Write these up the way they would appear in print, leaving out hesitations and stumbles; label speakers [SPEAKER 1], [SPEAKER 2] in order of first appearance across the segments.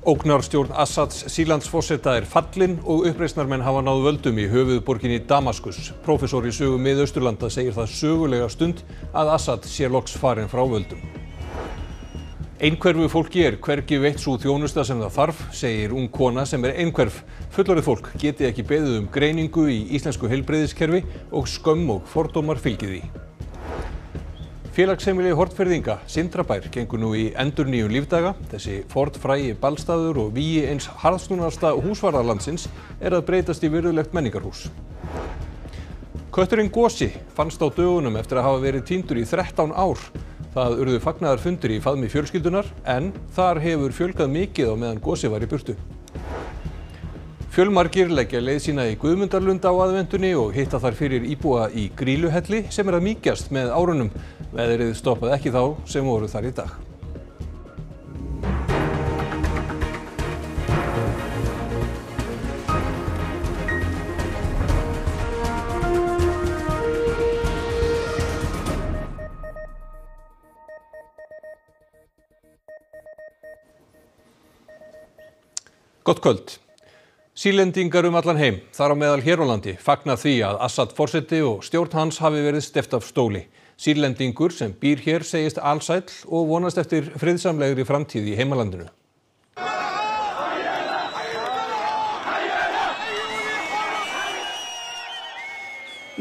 [SPEAKER 1] Ógnarstjórn Assads Sýrlandsforseta fallin og uppreisnarmenn hafa náð völdum í höfuðborginni Damaskus. Prófessor í sögu Mið-Austurlanda segir það sögulega stund að Assad sé loks farinn frá völdum. Einhverfu fólki hvergi veitt sú þjónusta sem það þarf, segir ung kona sem einhverf. Fullorðið fólk geti ekki beðið greiningu í íslensku heilbrigðiskerfi og skömm og fordómar fylgi því. Félagsheimili Hornfirðinga, Sindrabær, gengur nú í endurnýjun lífdaga. Þessi fornfrægi ballstaður og vígi eins harðsnúnasta húsvarðar landsins að breytast í virðulegt menningarhús. Kötturinn Gosi fannst á dögunum eftir að hafa verið týndur í 13 ár. Það urðu fagnaðarfundir í faðmi fjölskyldunar en þar hefur fjölgað mikið á meðan Gosi var í burtu. Fjölmargir leggja leið sína í Guðmundarlund á aðventunni og hitta þar fyrir íbúa í Grýluhelli sem að mýkjast með árunum. Veðrið stoppaði ekki þá sem voru þar í dag. Gott kvöld. Sýrlendingar allan heim, þar á meðal hér á landi, fagna því að Assad forseti og stjórn hans hafi verið steypt af stóli. Sýrlendingur sem býr hér segist alsæll og vonast eftir friðsamlegri framtíð í heimalandinu.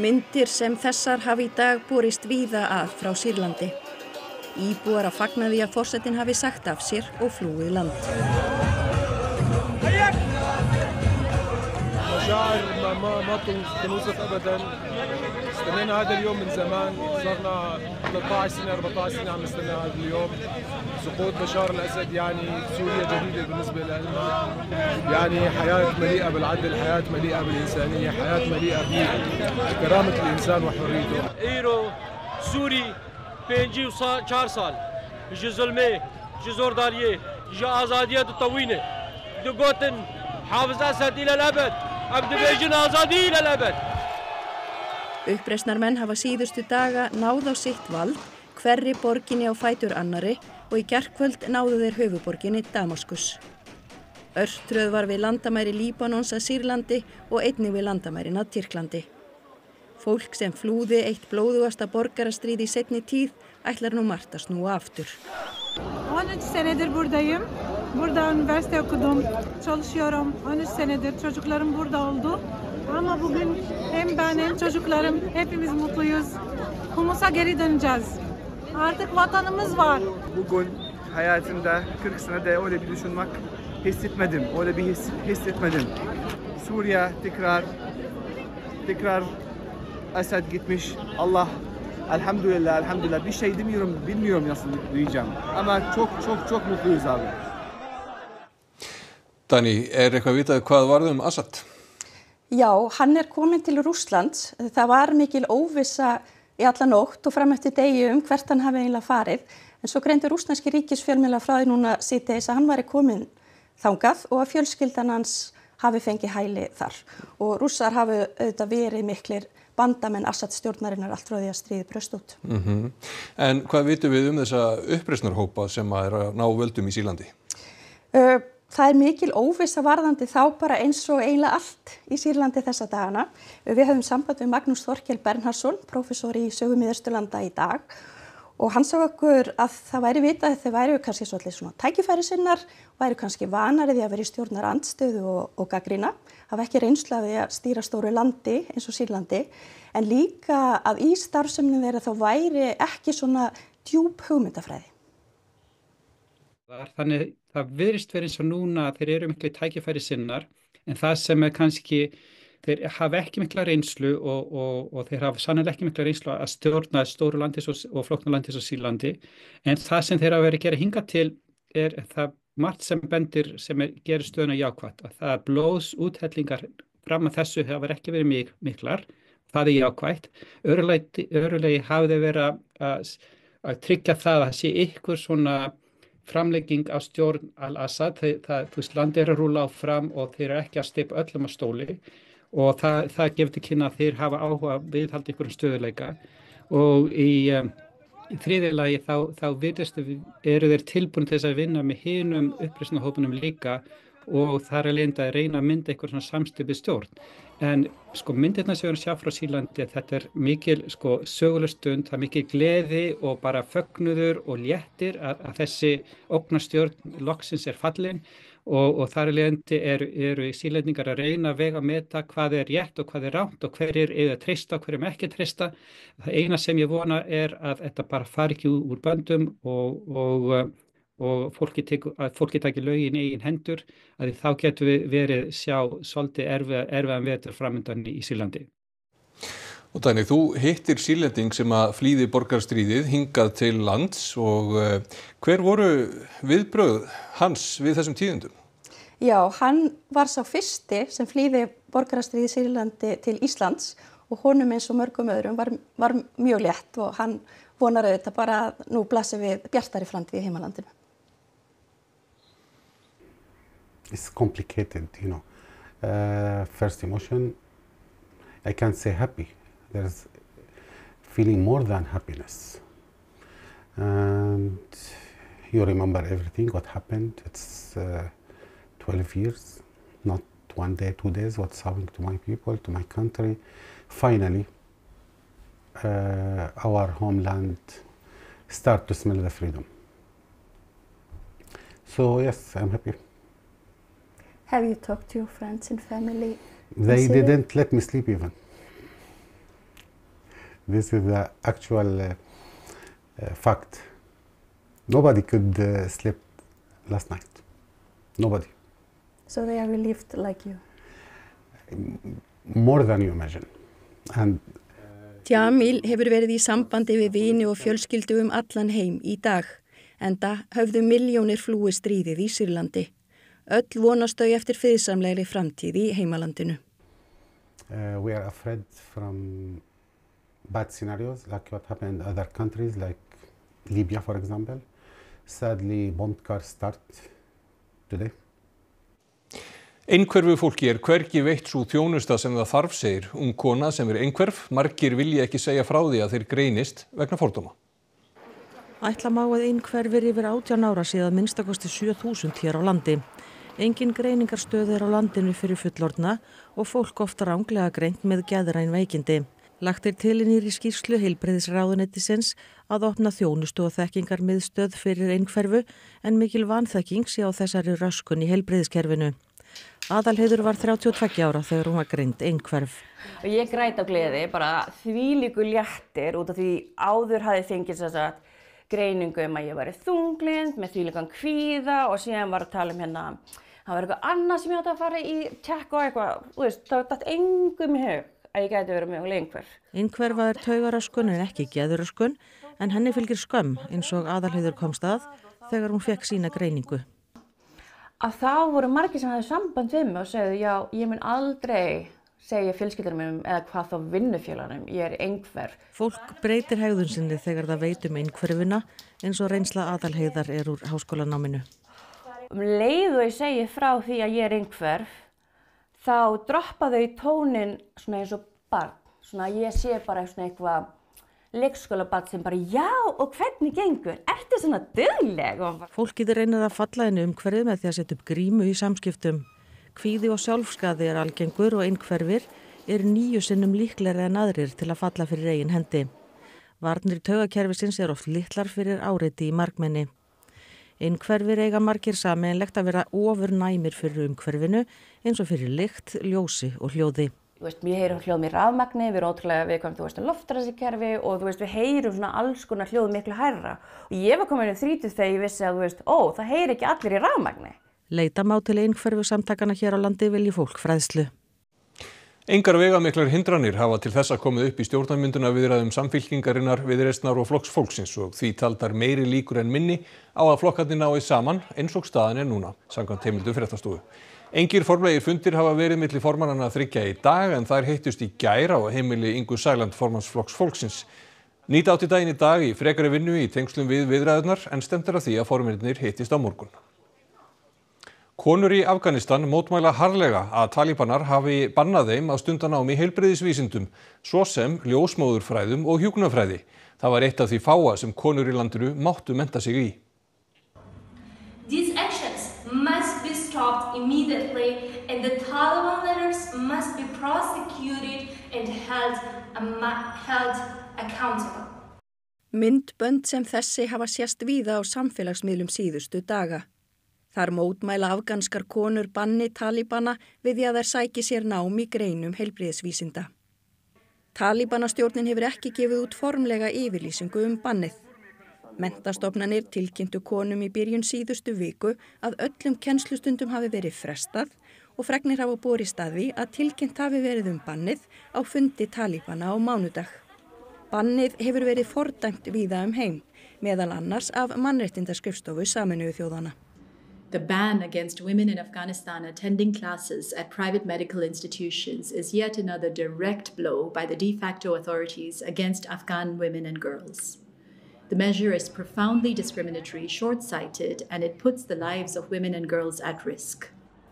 [SPEAKER 2] Myndir sem þessar hafi í dag borist víða að frá Sýrlandi. Íbúar að fagna því að forsetinn hafi sagt af sér og flúið land.
[SPEAKER 3] مشاعر ما تنوصف ابدا استنينا هذا اليوم من زمان صرنا 13 سنه 14 سنه عم نستنى هذا اليوم سقوط بشار الاسد يعني سوريا جديده بالنسبه لنا يعني حياه مليئه بالعدل حياه مليئه بالانسانيه حياه مليئه بكرامه الانسان وحريته
[SPEAKER 4] ايرو سوري 54 سال جي ظلمه جي زورداريه جي ازاديه الطويله دقوتن حافظ اسد الى الابد
[SPEAKER 2] Uppreisnarmenn hafa síðustu daga náð á sitt vald, hverri borginni á fætur annarri og í gærkvöld náðu þeir höfuðborginni Damaskus. Örtröð var við landamæri Líbanons að Sýrlandi og einnig við landamærin að Tyrklandi. Fólk sem flúði eitt blóðugasta borgarastríð í seinni tíð ætlar nú margt að snúa aftur.
[SPEAKER 5] 13 senedir buradayım. Burada üniversite okudum, çalışıyorum. 13 senedir çocuklarım burada oldu. Ama bugün hem ben hem çocuklarım hepimiz mutluyuz. Humus'a geri döneceğiz. Artık vatanımız var.
[SPEAKER 6] Bugün hayatımda 40 senede öyle bir düşünmek hissetmedim. Öyle bir hissetmedim. Suriye tekrar Esad gitmiş. Allah elhamdülillah bir şey bilmiyorum nasıl diyeceğim. Ama çok mutluyuz abi.
[SPEAKER 1] Dani, eitthvað vitað hvað varð Assad?
[SPEAKER 7] Já, hann kominn til Rússlands. Það var mikil óvissa í alla nótt og fram eftir degi hvert hann hafi eiginlega farið. En svo greindi rússneski ríkisfjölmiðlar frá því núna síðdegis að hann væri kominn þangað og að fjölskyldan hans hafi fengið hæli þar. Og Rússar hafi auðvitað verið miklir bandamenn Assad stjórnarinnar allt frá því að stríðið braust út.
[SPEAKER 1] En hvað vitum við þessa uppreisnarhópa sem að ná völdum í Sýrlandi?
[SPEAKER 7] Það mikil óvissa varðandi þá bara eins og eiginlega allt í Sýrlandi þessa dagana. Við höfum samband við Magnús Þorkel Bernharðsson, prófessor í sögu Mið-Austurlanda í dag og hann sá okkur að það væri vitað að þeir væru kannski svolítið svona tækifærisinnar, væru kannski vanari því að vera í stjórnarandstöðu og gagnrýna, hafa ekki reynslu af því að stýra stóru landi eins og Sýrlandi, en líka að í starfseminni þeirra þá væri ekki svona djúp hugmyndafræði.
[SPEAKER 8] Þannig það virðist verið eins og núna að þeir eru miklu tækifæri sinnar en það sem kannski þeir hafa ekki mikla reynslu og þeir hafa sannlega ekki mikla reynslu að stjórna stóru landi og flóknu landi svo Sýrlandi en það sem þeir hafa verið að gera hingað til það margt sem bendir sem gerir stöðuna jákvætt að það blóðsúthellingar fram að þessu hafa ekki verið miklar það jákvætt örulegi hafi þeir verið að tryggja það að sé ykkur svona framlegging á stjórn al-Assad, landið að rúlla áfram og þeir ekki að steypa öllum á stóli og það gefur til kynna að þeir hafa áhuga viðhalda ykkur stöðuleika og í Í þriðja lagi þá eru þeir tilbúin til þess að vinna með hinum uppreisnarhópunum líka og þar er leiðandi að reyna að mynda eitthvað svona samstillið stjórn. En myndirnar sem við sjá frá Sýrlandi, þetta er mikil söguleg stund, það er mikil gleði og bara fögnuður og léttir að þessi ógnarstjórn loksins er fallin og þar er leiðandi eru Sýrlendingar að reyna að vega að meta hvað er rétt og hvað er rangt og hverjir eiga að treysta og hverjum ekki að treysta. Það eina sem ég vona er að þetta bara fari ekki úr böndum og fólki taki lögin í eigin hendur, að þá getum við verið sjá svolítið erfiðan vetur framundan í Sýrlandi.
[SPEAKER 1] Og Dagný, þú hittir Sýrlending sem að flýði borgarastríðið hingað til lands og hver voru viðbrögð hans við þessum tíðindum?
[SPEAKER 7] Já, hann var sá fyrsti sem flýði borgarastríðið í Sýrlandi til Íslands og honum eins og mörgum öðrum var mjög létt og hann vonar auðvitað bara að nú blasi við bjartari framtíð í heimalandinu.
[SPEAKER 9] It's complicated, first emotion, I can't say happy. There's feeling more than happiness. And you remember everything, what happened. It's 12 years, not 1 day, 2 days, what's happening to my people, to my country. Finally, our homeland start to smell the freedom. So yes, I'm happy.
[SPEAKER 7] Have you talked to your friends and family?
[SPEAKER 9] They didn't let me sleep even. This is the actual fact. Nobody could sleep last night. Nobody.
[SPEAKER 7] So they are relieved like you?
[SPEAKER 9] More than you imagine. And
[SPEAKER 2] Jamil hefur verið í sambandi við vini og fjölskyldu allan heim í dag, enda höfðu milljónir flúið stríðið í Sýrlandi. Öll vonast þau eftir friðsamlegri framtíð í heimalandinu.
[SPEAKER 9] We are afraid from bad scenarios like what happened in other countries like Libya, for example. Sadly, bomb cars start today.
[SPEAKER 1] Einhverfu fólki er hvergi veitt sú þjónusta sem það þarf, segir ung kona sem er einhverf. Margir vilja ekki segja frá því að þeir greinist vegna fordóma.
[SPEAKER 10] Ætla má að einhverfir yfir 18 ára séð að minnstakosti 7.000 hér á landi. Engin greiningarstöð er á landinu fyrir fullorðna og fólk oft ranglega greint með geðræn veikindi. Lagt er til í nýrri skýrslu heilbrigðisráðuneytisins að opna þjónustu og þekkingarmiðstöð fyrir einhverfu en mikil vanþekking sé á þessari röskun í heilbrigðiskerfinu. Aðalheiður var 32 ára þegar hún var greind einhverf.
[SPEAKER 11] Ég græt á gleði, bara þvílíku léttir út af því áður hafði fengið þess að greiningu að ég væri þunglynd með þvílíkan kvíða og síðan var að tala það var eitthvað annað sem ég átti að fara í tjekk og eitthvað, það var datt engum í hug að ég gæti verið mögulega einhverf.
[SPEAKER 10] Einhverfa er taugaröskun en ekki geðröskun, en henni fylgir skömm eins og Aðalheiður komst að þegar hún fekk sína greiningu.
[SPEAKER 11] Að þá voru margir sem hafði samband við mig og segðu, já, ég mun aldrei segja fjölskyldunum mínum eða hvað þá vinnufélagunum, ég er einhverf.
[SPEAKER 10] Fólk breytir hegðun sinni þegar það veit einhverfina eins og reynsla Aðalheiðar er úr háskólanáminu.
[SPEAKER 11] Leið og ég segi frá því að ég er einhverf, þá droppa þau tónin svona eins og barn. Svona ég sé bara svona eitthvað leikskólabarn sem bara, já, og hvernig gengur? Ertu svona dugleg?
[SPEAKER 10] Fólkið reynir að falla inn umhverfið með því að setja upp grímu í samskiptum. Kvíði og sjálfskaði er algengur og einhverfir er 9 sinnum líklegri en aðrir til að falla fyrir eigin hendi. Varnir taugakerfisins er oft litlar fyrir áreiti í margmenni. Einhverfir eiga margir sameiginlegt að vera ofurnæmir fyrir umhverfinu eins og fyrir lykt, ljósi og hljóði.
[SPEAKER 11] Við heyrum hljóð með rafmagni, við erum ótrúlega viðkvæm loftræsikerfi og við heyrum svona alls konar hljóð miklu hærra. Og ég var komin 30 þegar ég vissi að það heyri ekki allir í rafmagni.
[SPEAKER 10] Leita má til einhverfu samtakana hér á landi vilji fólk fræðslu.
[SPEAKER 1] Engar veigamiklar hindranir hafa til þessa komið upp í stjórnarmyndunarviðræðum Samfylkingarinnar, Viðreisnar og Flokks fólksins og því taldar meiri líkur en minni á að flokkarnir nái saman eins og staðan er núna, samkvæmt heimildum fréttastofu. Engir formlegir fundir hafa verið milli formannanna 3 í dag en þær hittust í gær á heimili Ingu Sæland formanns Flokks fólksins. Nýta átti daginn í dag í frekari vinnu í tengslum við viðræðurnar en stefnt er að því að formennirnir hittist á morgun. Konur í Afganistan mótmæla harðlega að talibanar hafi bannað þeim að stunda nám í heilbrigðisvísindum, svo sem ljósmóðurfræðum og hjúkrunarfræði. Það var eitt af því fáa sem konur í landinu máttu mennta sig í.
[SPEAKER 12] These actions must be stopped immediately and the Taliban leaders must be prosecuted and held accountable.
[SPEAKER 2] Myndbönd sem þessi hafa sést víða á samfélagsmiðlum síðustu daga. Þar mótmæla afganskar konur banni talibana við því að þær sæki sér nám í greinum heilbrigðisvísinda. Talibanastjórnin hefur ekki gefið út formlega yfirlýsingu bannið. Menntastofnanir tilkynntu konum í byrjun síðustu viku að öllum kennslustundum hafi verið frestað og fregnir hafa borist að því að tilkynnt hafi verið bannið á fundi talibana á mánudag. Bannið hefur verið fordæmt víða heim, meðal annars af mannréttindaskrifstofu Sameinuðu þjóðanna.
[SPEAKER 13] The ban against women in Afghanistan attending classes at private medical institutions is yet another direct blow by the de facto authorities against Afghan women and girls. The measure is profoundly discriminatory, short-sighted, and it puts the lives of women and girls at risk.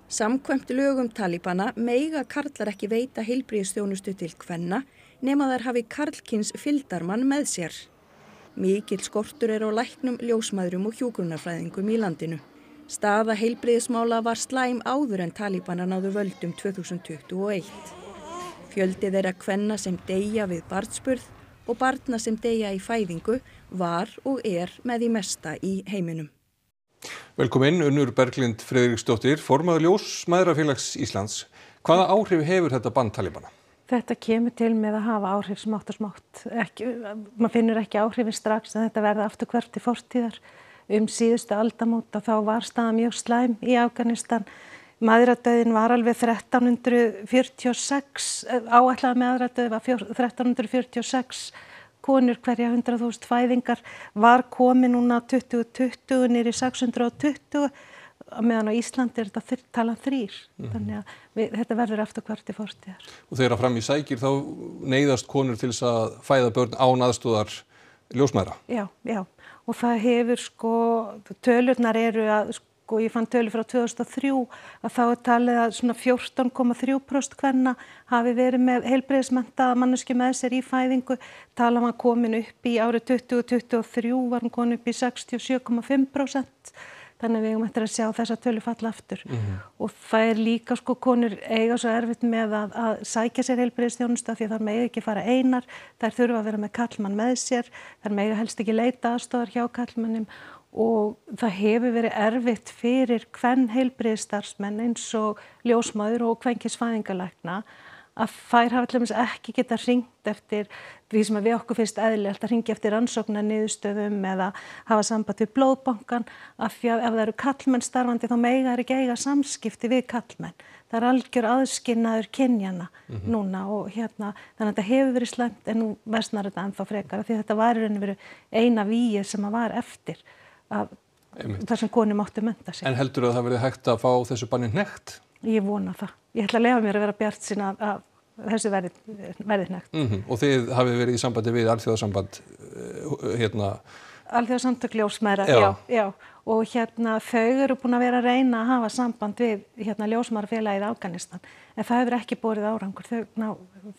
[SPEAKER 2] Samkvæmt lögum talibana meiga karlar ekki veita heilbrigðisþjónustu til kvenna nema þær hafi karlkyns fylgdarmann með sér. Mikill skortur á læknum, ljósmæðrum og hjúkrunarfræðingum í landinu. Staða heilbrigðismála var slæm áður en talibana náðu völdum 2021. Fjöldi þeirra kvenna sem deyja við barnsburð og barna sem deyja í fæðingu var og með því mesta í heiminum.
[SPEAKER 1] Velkomin, Unnur Berglind Friðriksdóttir, formaður Ljósmæðrafélags Íslands. Hvaða áhrif hefur þetta bann talibana?
[SPEAKER 14] Þetta kemur til með að hafa áhrif smátt og smátt. Maður finnur ekki áhrifin strax en þetta verða aftur hvert til fortíðar. Síðustu aldamót og þá var staða mjög slæm í Afganistan. Mæðradauðinn var alveg 1346, áætlaða mæðradauð var 1346 konur hverja 100.000 fæðingar, var komin núna 2020 niður í 620, meðan á Íslandi þetta talan 3. Þannig að þetta verður aftur hvert til fortíðar. Og
[SPEAKER 1] þegar fram í sækir þá neyðast konur til þess að fæða börn án aðstoðar ljósmæðra? Já. Og það hefur tölurnar eru að ég fann tölur frá 2003 að þá talið að svona 14,3% kvenna hafi verið með heilbrigðismenntaða manneskju með sér í fæðingu. Talan var komin upp í árið 2023 var hún komin upp í 67,5%. Þannig að við eigum eftir að sjá þessa tölu falla aftur. Og það líka konur eiga svo erfitt með að sækja sér heilbrigðisþjónustu því þær mega ekki fara einar, þær þurfa að vera með karlmann með sér, þær mega helst ekki leita aðstoðar hjá karlmannum og það hefur verið erfitt fyrir kvenheilbrigðisstarfsmenn eins og ljósmæður og kvenkynsfæðingalækna að þær hafa til dæmis ekki geta hringt eftir því sem við okkur finnst eðlilegt að hringja eftir rannsóknarniðurstöðum eða hafa samband við blóðbankann af því að ef það eru karlmenn starfandi þá mega þær ekki eiga samskipti við karlmenn. Það er algjör aðskilnaður kynjanna núna og þannig að þetta hefur verið slæmt en nú versnar þetta ennþá frekar því þetta var í raun og veru eina vígi sem var eftir þar sem konur máttu mennta sig. En heldur að það verði hægt að fá þessu banni hnekkt? Ég
[SPEAKER 14] vona það. Ég ætla að leyfa mér að vera bjartsýn að þessu verði hnekkt.
[SPEAKER 1] Og þið hafið verið í sambandi við alþjóðasamband
[SPEAKER 14] Alþjóðasamtök ljósmæðra, já. Og þau eru búin að vera að reyna að hafa samband við ljósmæðrafélagið í Afganistan. En það hefur ekki borið árangur, þau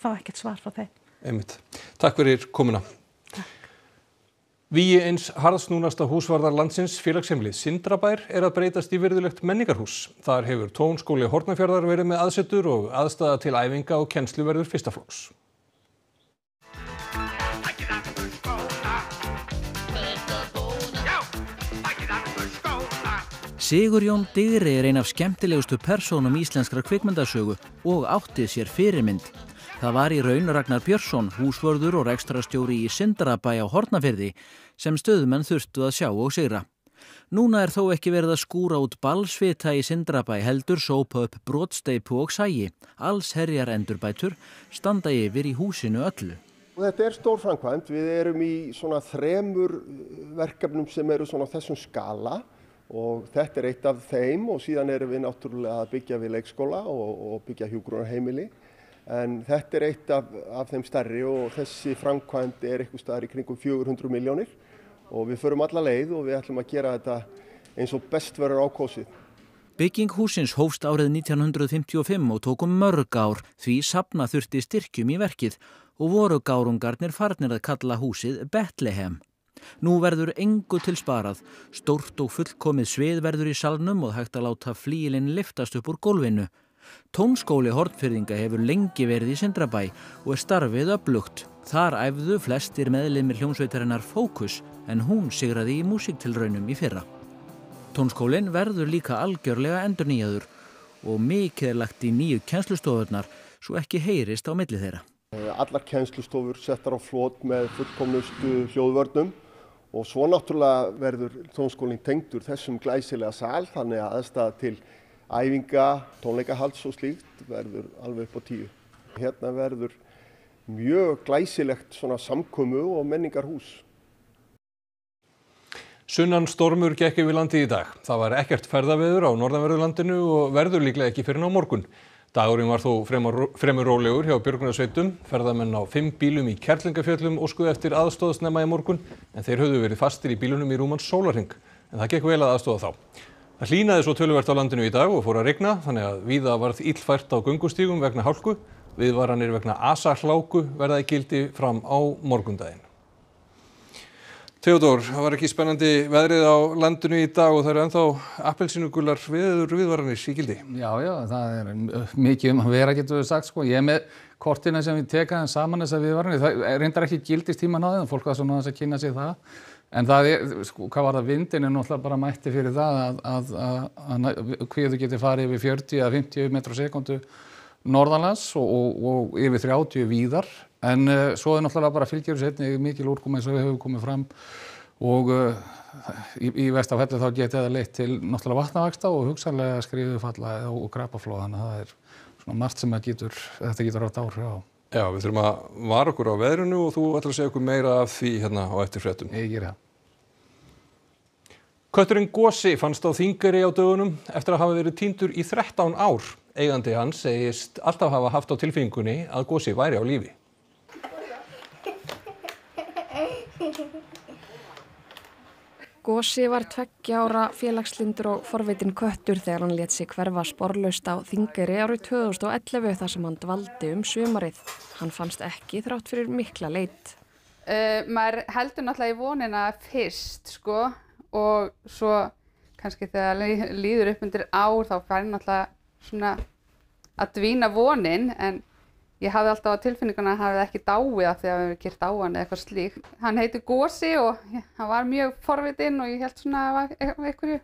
[SPEAKER 14] fá ekkert svar frá þeim.
[SPEAKER 1] Einmitt. Takk fyrir komuna. Vígi eins harðsnúnasta húsvarðar landsins, félagsheimilið Sindrabær, að breytast í virðulegt menningarhús. Þar hefur Tónskóli Hornafjarðar verið með aðsetur og aðstaða til æfinga og kennslu verður fyrsta flokks.
[SPEAKER 15] Sigurjón Digri ein af skemmtilegustu persónum íslenskrar kvikmyndasögu og átti sér fyrirmynd. Það var í raun Ragnar Björnsson, húsvörður og rekstrarstjóri í Sindrabæ á Hornafirði, sem stöðumenn þurftu að sjá og sigra. Núna þó ekki verið að skúra út balsvita í Sindrabæ heldur sópa upp brotsteipu og sægi. Allsherjar endurbætur standa yfir í húsinu öllu.
[SPEAKER 16] Og þetta stór framkvæmd. Við erum í svona 3 verkefnum sem eru svona þessum skala og þetta eitt af þeim og síðan erum við náttúrulega að byggja við leikskóla og byggja hjúkrunarheimili. En þetta eitt af þeim stærri og þessi framkvæmd eitthvað staðar í kringum 400 milljónir og við förum alla leið og við ætlum að gera þetta eins og best verður ákosið.
[SPEAKER 15] Bygging húsins hófst árið 1955 og tók mörg ár því safna þurfti styrkjum í verkið og voru gárungarnir farnir að kalla húsið Bethlehem. Nú verður engu til sparað, stórt og fullkomið svið verður í salnum og hægt að láta flíilinn lyftast upp úr gólfinu. Tónskóli Hornfirðinga hefur lengi verið í Sindrabæ og starfið öflugt. Þar æfðu flestir meðlimir hljómsveitarinnar Fókus en hún sigraði í músíktilraunum í fyrra. Tónskólinn verður líka algjörlega endurnýjaður og mikið lagt í nýju kennslustofurnar svo ekki heyrist á milli þeirra.
[SPEAKER 16] Allar kennslustofur settar á flot með fullkomnustu hljóðvörnum og svo náttúrulega verður tónskólinn tengdur þessum glæsilega sal þannig að aðstaða til æfinga, tónleikahalds og slíkt verður alveg upp á 10. Hérna verður mjög glæsilegt svona samkomu og menningarhús.
[SPEAKER 1] Sunnan stormur gekk yfir landið í dag. Það var ekkert ferðaveður á norðanverðu landinu og verður líklega ekki fyrr en á morgun. Dagurinn var þó fremur rólegur hjá björgunarsveitum. Ferðamenn á 5 bílum í Kerlingafjöllum óskuðu eftir aðstoð snemma í morgun en þeir höfðu verið fastir í bílunum í rúman sólarhring. En það gekk vel að aðstoða þá. Það hlýnaði svo töluvert á landinu í dag og fór að rigna þannig að víða varð illfært á göngustígum vegna hálku. Viðvaranir vegna asahláku verða í gildi fram á morgundaginn. Theodór, það var ekki spennandi veðrið á landinu í dag og það eru ennþá appelsínugular viðvaranir í gildi.
[SPEAKER 17] Já, það er mikið að vera getur við sagt sko. Ég er með kortina sem við tekaðum saman þessar viðvaranir. Það reyndar ekki gildistíman á þeim, fólk var svona að kynna sig það. En það er, sko, hvað var það vindin er náttúrulega bara mætti fyrir það að kviðu geti farið yfir 40 að 50 metrar á sekundu norðanlands og yfir 30 víðar. En svo er náttúrulega bara fylgjur einnig mikil úrkoma eins og við höfum komið fram og í Vestafelli þá geti það leitt til náttúrulega vatnavaxta og hugsanlega skriðufalla og krapaflóð, þannig að það er svona margt sem þetta getur haft áhrif á.
[SPEAKER 1] Já, við þurfum að vara okkur á veðrinu og þú ætlar að segja okkur meira af því hérna á eftir fréttum.
[SPEAKER 17] Ég geri það.
[SPEAKER 1] Kötturinn Gosi fannst á Þingeyri á dögunum eftir að hafa verið týndur í 13 ár. Eigandi hans segist alltaf hafa haft á tilfinningunni að Gosi væri á lífi.
[SPEAKER 18] Gosi var 2 ára félagslyndur og forvitinn köttur þegar hann lét sig hverfa sporlaust á Þingeyri árið 2011 þar sem hann dvaldi sumarið. Hann fannst ekki þrátt fyrir mikla leit.
[SPEAKER 19] Maður heldur náttúrulega í vonina fyrst sko og svo kannski þegar líður upp undir ár þá fær náttúrulega svona að dvína vonin en ég hafði alltaf á tilfinninguna að hann hefði ekki dáið af því að við hefum keyrt á hann eða eitthvað slíkt. Hann heitir Gosi og hann var mjög forvitinn og ég held svona að einhverju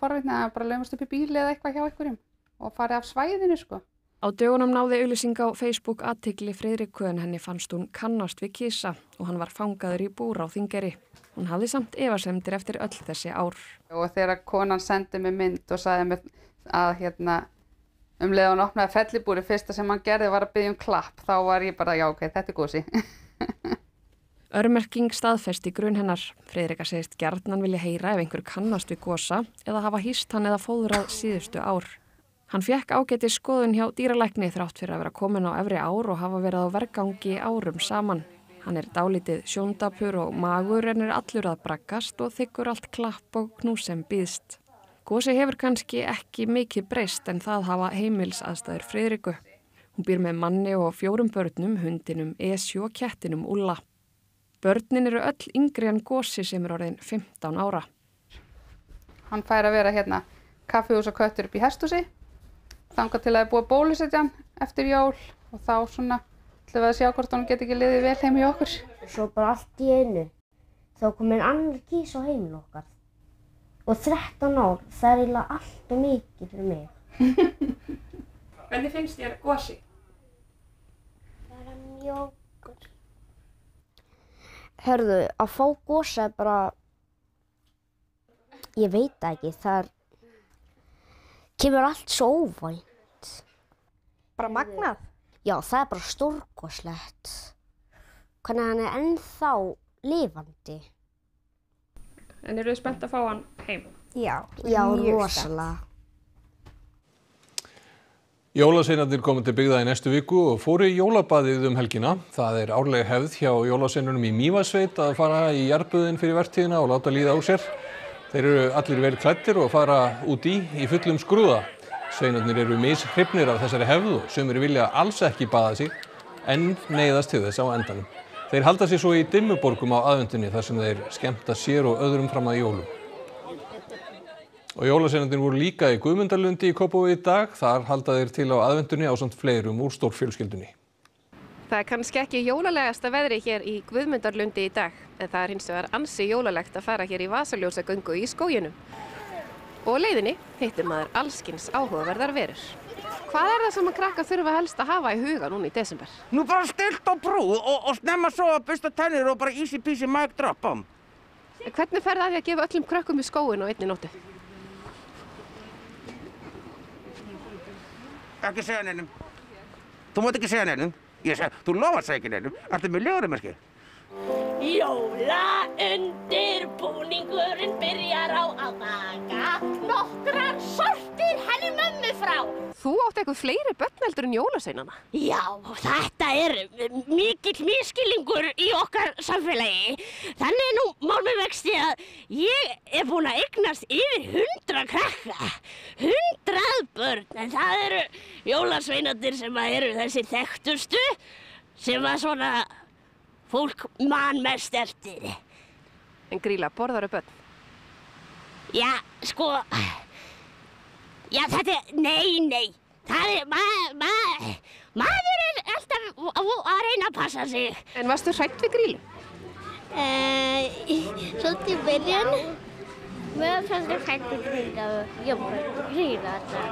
[SPEAKER 19] forvitni að bara laumast upp í bíli eða eitthvað hjá einhverjum og farið af svæðinu sko.
[SPEAKER 18] Á dögunum náði auglýsing á Facebook athygli Friðriku en henni fannst hún kannast við kisa og hann var fangaður í búr á Þingeyri. Hún hafði samt efasemdir eftir öll þessi ár.
[SPEAKER 19] Og þegar konan sendi mig mynd og sagði mér að leið hann opnaði fellibúri, fyrsta sem hann gerði var að biðja klapp, þá var ég bara, já ok, þetta er Gosi.
[SPEAKER 18] Örmerking staðfesti grun hennar. Friðrika segist gjarnan vilja heyra ef einhver kannast við Gosa eða hafa hýst hann eða fóðrað síðustu ár. Hann fékk ágætis skoðun hjá dýralækni þrátt fyrir að vera komin á efri ár og hafa verið á vergangi árum saman. Hann er dálítið sjóndapur og magur en er allur að braggast og þiggur allt klapp og knús sem býðst. Gosi hefur kannski ekki mikið breyst en það hafa heimilsaðstæður Friðriku. Hún býr með manni og 4 börnum, hundinum Esju og kettinum Úlla. Börnin eru öll yngri en Gosi sem er orðin 15 ára.
[SPEAKER 19] Hann fær að vera hérna kaffihús og köttur upp í hesthúsi. Þangað til að það er búið að bólusetja hann eftir jól og þá svona ætlum við að sjá hvort hann geti ekki liðið vel heim í okkur.
[SPEAKER 20] Svo bara allt í einu þá kom annar kýs á heimil okkar. Og 13 ár, það er eiginlega allt og mikið fyrir mig.
[SPEAKER 18] Hvernig finnst þér Gosi?
[SPEAKER 20] Það er mjókur. Hörðu, að fá Gosa er bara, ég veit ekki, það kemur allt svo óvænt.
[SPEAKER 18] Bara magnað?
[SPEAKER 20] Já, það er bara stórkoslegt. Hvernig hann er ennþá lifandi.
[SPEAKER 18] En eru þið spennt að fá hann heim?
[SPEAKER 20] Já, rosalega.
[SPEAKER 1] Jólasveinarnir komu til byggða í næstu viku og fóru í jólabaðið helgina. Það er árleg hefð hjá jólasveinunum í Mývatnssveit að fara í jarðböðin fyrir vertíðina og láta líða á sér. Þeir eru allir vel klæddir og fara út í fullum skrúða. Sveinarnir eru mishrifnir af þessari hefð og sumir vilja alls ekki baða sig. en neyðast til þess á endanum. Þeir halda sig svo í Dimmuborgum á aðventunni þar sem þeir skemmta sér og öðrum fram að jólum. Og jólasveinarnir voru líka í Guðmundarlundi í Kópavogi í dag. Þar halda þeir til á aðventunni ásamt fleirum úr stórfjölskyldunni.
[SPEAKER 21] Það kannski ekki jólalegasta veðri hér í Guðmundarlundi í dag, en það hins vegar ansi jólalegt að fara hér í vasaljósagöngu í skóginum. Og á leiðinni hittir maður allskyns áhugaverðar verur. Hvað það sem að krakkar þurfa helst að hafa í huga núna í desember?
[SPEAKER 22] Nú bara stillt og brúð og snemma svo að busta tennir og bara easy peasy mic drop, bam.
[SPEAKER 21] Hvernig fer það að því að gefa öllum krökkum í skóin á einni nóttu?
[SPEAKER 22] Ekki segja neinum. Þú mátt ekki segja neinum. Þú lofar segja ekki neinum. Ertu með ljóðumerki?
[SPEAKER 23] Jólaundirbúningurinn byrjar á að baka nokkrar sortir henni mömmu frá.
[SPEAKER 21] Þú átt eitthvað fleiri börn heldur en jólasveinana?
[SPEAKER 23] Já, þetta mikill misskilningur í okkar samfélagi. Þannig nú mál með vexti að ég búin að eignast yfir 100 krakka. 100 börn, en það eru jólasveinarnir sem eru þessi þekktustu sem að svona fólk man mest eftir.
[SPEAKER 21] En Grýla, borðarðu börn?
[SPEAKER 23] Já, sko, nei. Það maður alltaf að reyna að passa sig.
[SPEAKER 21] En varstu hrædd við Grýlu?
[SPEAKER 23] Svolítið í byrjun. Mér fannst ég hrædd við Grýlu alltaf.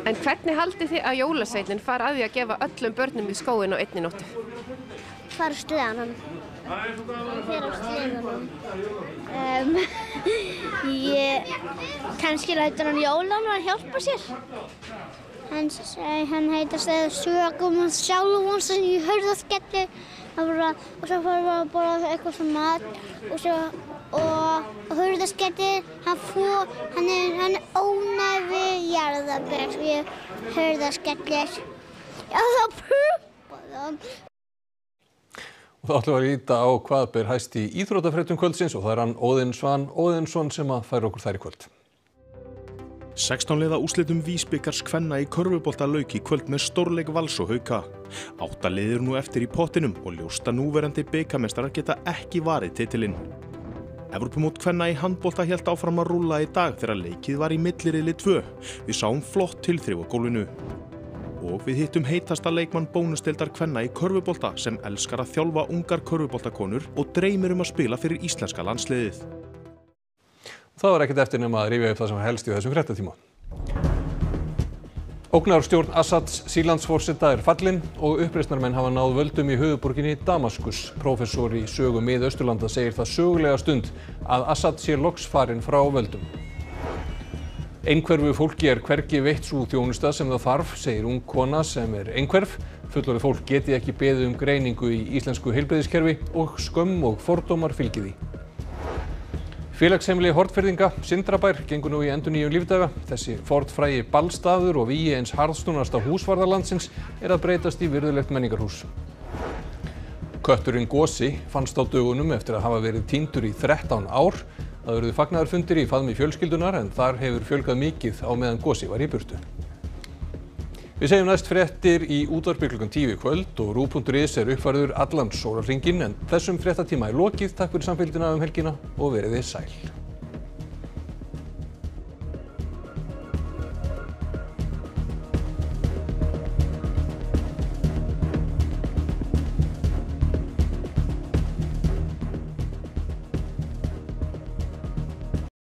[SPEAKER 21] En hvernig haldið þið að jólasveinin fara að því að gefa öllum börnum í skóin á einni nóttu?
[SPEAKER 23] Fara á sleðanum. Fer á sleðanum. Kannski lætur hann Jólan að hjálpa sér. Hann heitir sögum hans sjálfum sem ég hörði að skelli. Og svo fórum við að borða eitthvað svona mat. Og hörðaskelli, hann er ónæfi jarðarber. Ég hörðaskellir. Já, það púpaði hann.
[SPEAKER 1] Og þá ætlum við að líta á hvað ber hæst í íþróttafréttum kvöldsins og það er hann Óðinn Svan Óðinsson sem að færa okkur þær í kvöld.
[SPEAKER 24] 16 liða úrslitum Vísbikars kvenna í körfubolta lauk í kvöld með stórleik Vals og Hauka. 8 liðir nú eftir í pottinum og ljósta núverandi bikarmeistarar geta ekki varið titilinn. Evrópumót kvenna í handbolta hélt áfram að rúlla í dag þegar leikið var í milliriðli 2. Við sáum flott tilþrif á gólfinu. Og við hittum heitasta leikmann bónusdeildar kvenna í körfubolta sem elskar að þjálfa ungar körfuboltakonur og dreymir að spila fyrir íslenska landsliðið.
[SPEAKER 1] Það var ekkert eftir nema að rifja upp það sem helst í þessum fréttatíma. Ógnarstjórn Assads Sýrlandsforseta er fallin og uppreisnarmenn hafa náð völdum í höfuðborginni Damaskus. Prófessor í sögu Mið-Austurlanda segir það sögulega stund að Assad sé loks farinn frá völdum. Einhverfu fólki er hvergi veitt sú þjónusta sem það þarf, segir ung kona sem er einhverf. Fullorðið fólk geti ekki beðið greiningu í íslensku heilbrigðiskerfi og skömm og fordómar fylgi því. Félagsheimili Hornfirðinga, Sindrabær, gengur nú í endurnýjun lífdaga. Þessi fornfrægi ballstaður og vígi eins harðsnúnasta húsvarðarlandsins að breytast í virðulegt menningarhús. Kötturinn Gosi fannst á dögunum eftir að hafa verið týndur í 13 ár. Það urðu fagnaðarfundir í faðmi fjölskyldunar en þar hefur fjölgað mikið á meðan Gosi var í burtu. Við segjum næst fréttir í útvarpi klukkan 10 í kvöld og RÚV.is er uppfærður allan sólarhringinn en þessum fréttatíma er lokið. Takk fyrir samfylgdina helgina og verið þið sæl.